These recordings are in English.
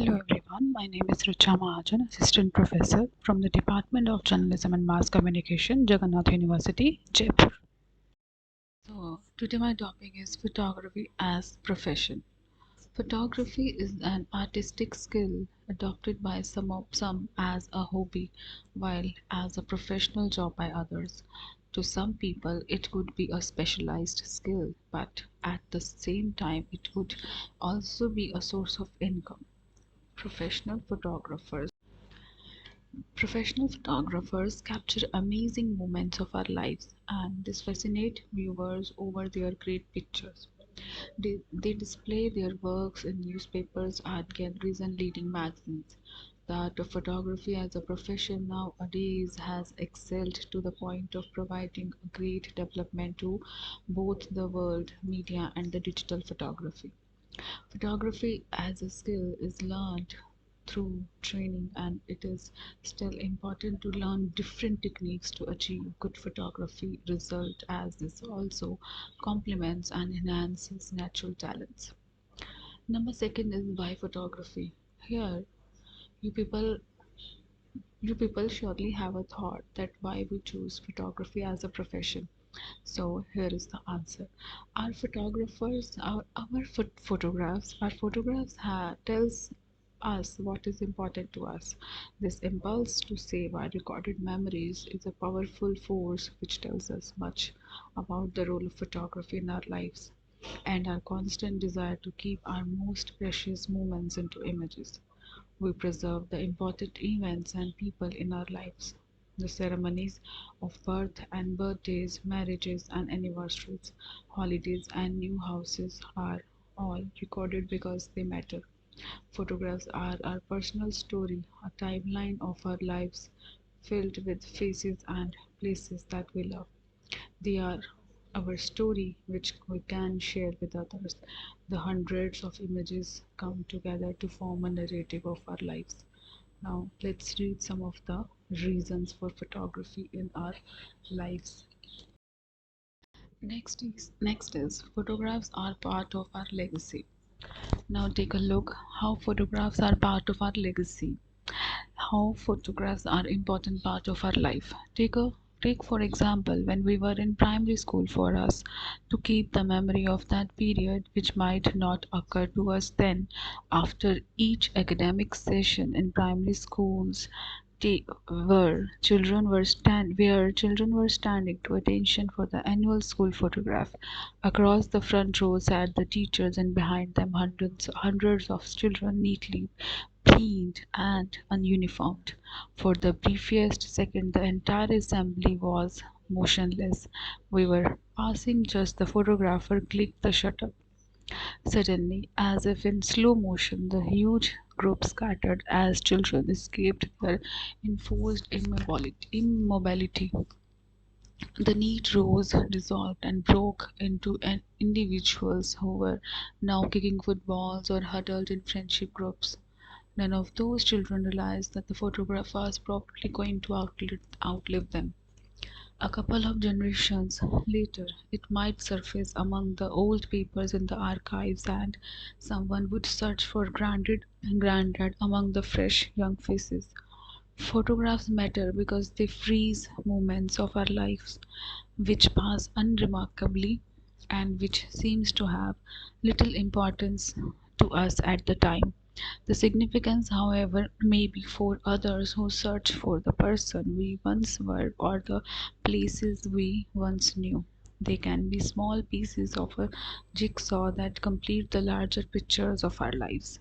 Hello everyone, my name is Richa Mahajan, Assistant Professor from the Department of Journalism and Mass Communication, Jagannath University, Jaipur. So, today my topic is photography as profession. Photography is an artistic skill adopted by some as a hobby, while as a professional job by others. To some people, it could be a specialized skill, but at the same time, it could also be a source of income. Professional photographers Professional photographers capture amazing moments of our lives, and this fascinate viewers over their great pictures. They display their works in newspapers, art galleries, and leading magazines. The art of photography as a profession nowadays has excelled to the point of providing a great development to both the world media and the digital photography. Photography as a skill is learned through training, and it is still important to learn different techniques to achieve good photography result, as this also complements and enhances natural talents. Number second is why photography. Here, you people you people surely have a thought that why we choose photography as a profession. So here is the answer. Our photographers, our photographs tells us what is important to us. This impulse to save our recorded memories is a powerful force which tells us much about the role of photography in our lives and our constant desire to keep our most precious moments into images. We preserve the important events and people in our lives. The ceremonies of birth and birthdays, marriages and anniversaries, holidays and new houses are all recorded because they matter. Photographs are our personal story, a timeline of our lives filled with faces and places that we love. They are our story which we can share with others. The hundreds of images come together to form a narrative of our lives. Now, let's read some of the reasons for photography in our lives. Next is photographs are part of our legacy. Now take a look how photographs are part of our legacy. How photographs are important part of our life. Take for example when we were in primary school, for us to keep the memory of that period which might not occur to us then. After each academic session in primary schools, where children were standing to attention for the annual school photograph. Across the front row sat the teachers, and behind them hundreds of children neatly cleaned and ununiformed. For the briefest second the entire assembly was motionless. We were passing just the photographer clicked the shutter. Suddenly, as if in slow motion, the huge group scattered as children escaped their enforced immobility. The neat rows dissolved and broke into individuals who were now kicking footballs or huddled in friendship groups. None of those children realized that the photograph was probably going to outlive them. A couple of generations later, it might surface among the old papers in the archives, and someone would search for Granddad among the fresh young faces. Photographs matter because they freeze moments of our lives which pass unremarkably and which seems to have little importance to us at the time. The significance, however, may be for others who search for the person we once were or the places we once knew. They can be small pieces of a jigsaw that complete the larger pictures of our lives.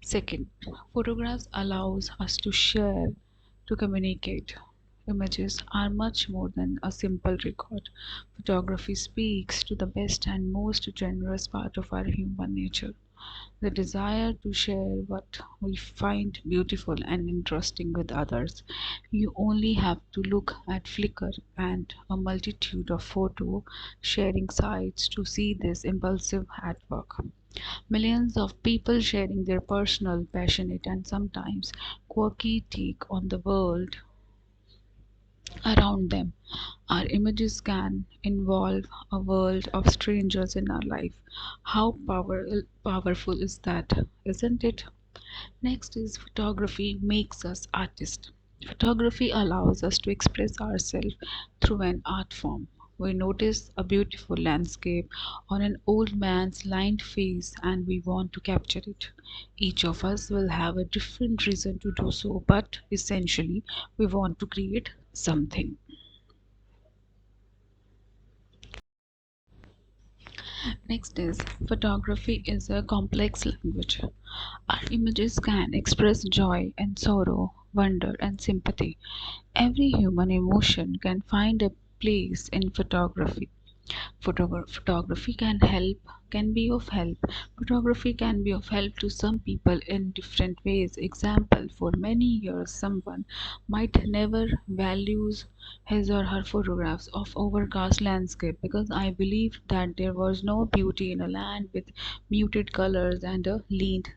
Second, photographs allows us to share, to communicate. Images are much more than a simple record. Photography speaks to the best and most generous part of our human nature, the desire to share what we find beautiful and interesting with others. You only have to look at Flickr and a multitude of photo sharing sites to see this impulsive at work. Millions of people sharing their personal, passionate, and sometimes quirky take on the world around them. Our images can involve a world of strangers in our life. How powerful is that, isn't it? Next is photography makes us artists. Photography allows us to express ourselves through an art form. We notice a beautiful landscape on an old man's lined face and we want to capture it. Each of us will have a different reason to do so, but essentially, we want to create something. Next is photography is a complex language. Our images can express joy and sorrow, wonder and sympathy. Every human emotion can find a place in photography. Photography can be of help. Photography can be of help to some people in different ways. Example, for many years someone might never values his or her photographs of overcast landscape because I believed that there was no beauty in a land with muted colors and a leaden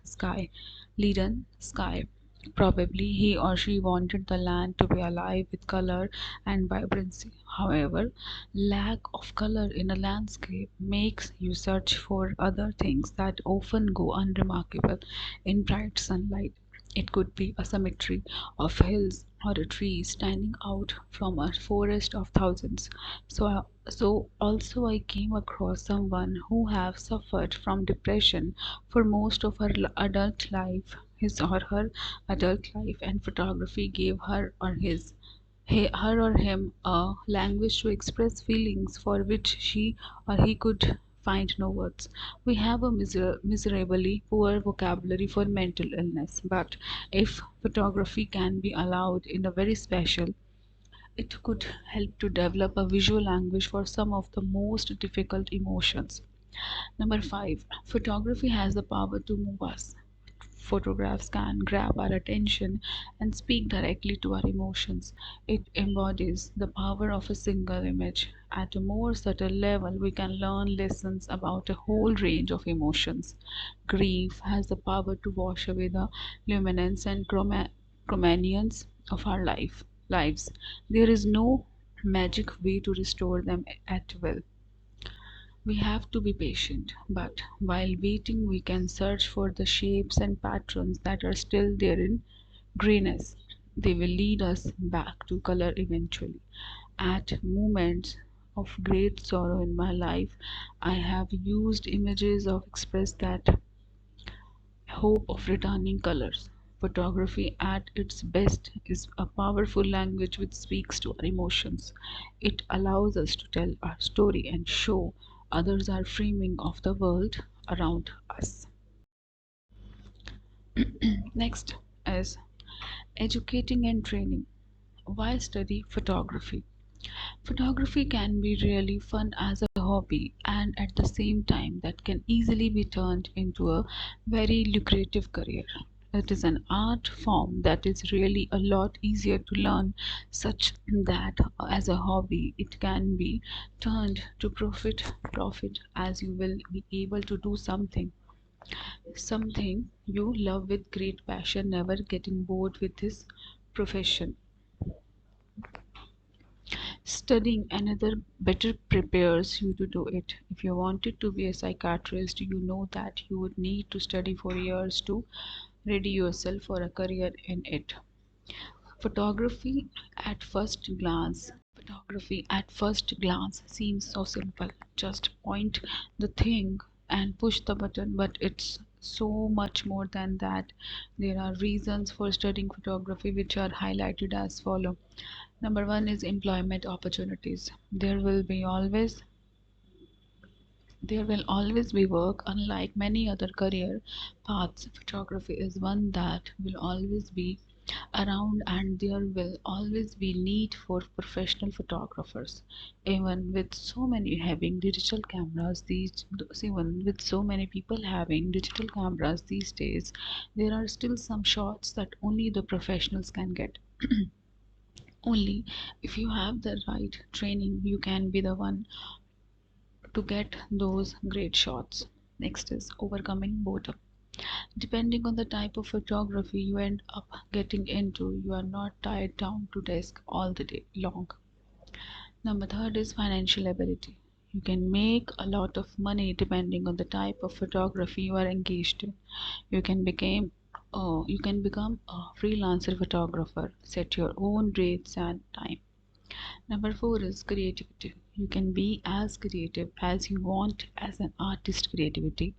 sky. Probably he or she wanted the land to be alive with color and vibrancy. However, lack of color in a landscape makes you search for other things that often go unremarkable in bright sunlight. It could be a symmetry of hills or a tree standing out from a forest of thousands. So also I came across someone who have suffered from depression for most of her adult life, his or her adult life, and photography gave her or him a language to express feelings for which she or he could find no words. We have a miserably poor vocabulary for mental illness, but if photography can be allowed in a very special, it could help to develop a visual language for some of the most difficult emotions. Number 5. Photography has the power to move us. Photographs can grab our attention and speak directly to our emotions. It embodies the power of a single image. At a more subtle level, we can learn lessons about a whole range of emotions. Grief has the power to wash away the luminance and chromanions of our lives. There is no magic way to restore them at will. We have to be patient, but while waiting, we can search for the shapes and patterns that are still there in grayness. They will lead us back to color eventually. At moments of great sorrow in my life, I have used images of express that hope of returning colors. Photography at its best is a powerful language which speaks to our emotions. It allows us to tell our story and show others our framing of the world around us. Next is educating and training. Why study photography? Photography can be really fun as a hobby, and at the same time, that can easily be turned into a very lucrative career. It is an art form that is really a lot easier to learn, such that as a hobby, it can be turned to profit as you will be able to do something you love with great passion, never getting bored with this profession. Studying another better prepares you to do it. If you wanted to be a psychiatrist, you know that you would need to study for years to ready yourself for a career in it. Photography at first glance Photography at first glance seems so simple. Just point the thing and push the button, but it's so much more than that. There are reasons for studying photography which are highlighted as follow. Number one is employment opportunities. There will always be work. Unlike many other career paths, photography is one that will always be around, and there will always be need for professional photographers. Even with so many people having digital cameras these days, there are still some shots that only the professionals can get. Only if you have the right training, you can be the one to get those great shots. Next is overcoming boredom. Depending on the type of photography you end up getting into, you are not tied down to desk all the day long. Number third is financial ability. You can make a lot of money depending on the type of photography you are engaged in. You can become You can become a freelancer photographer, set your own rates and time. Number four is creativity. You can be as creative as you want. As an artist, creativity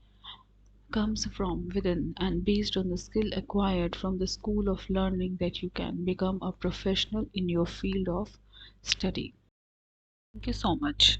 comes from within and based on the skill acquired from the school of learning that you can become a professional in your field of study. Thank you so much.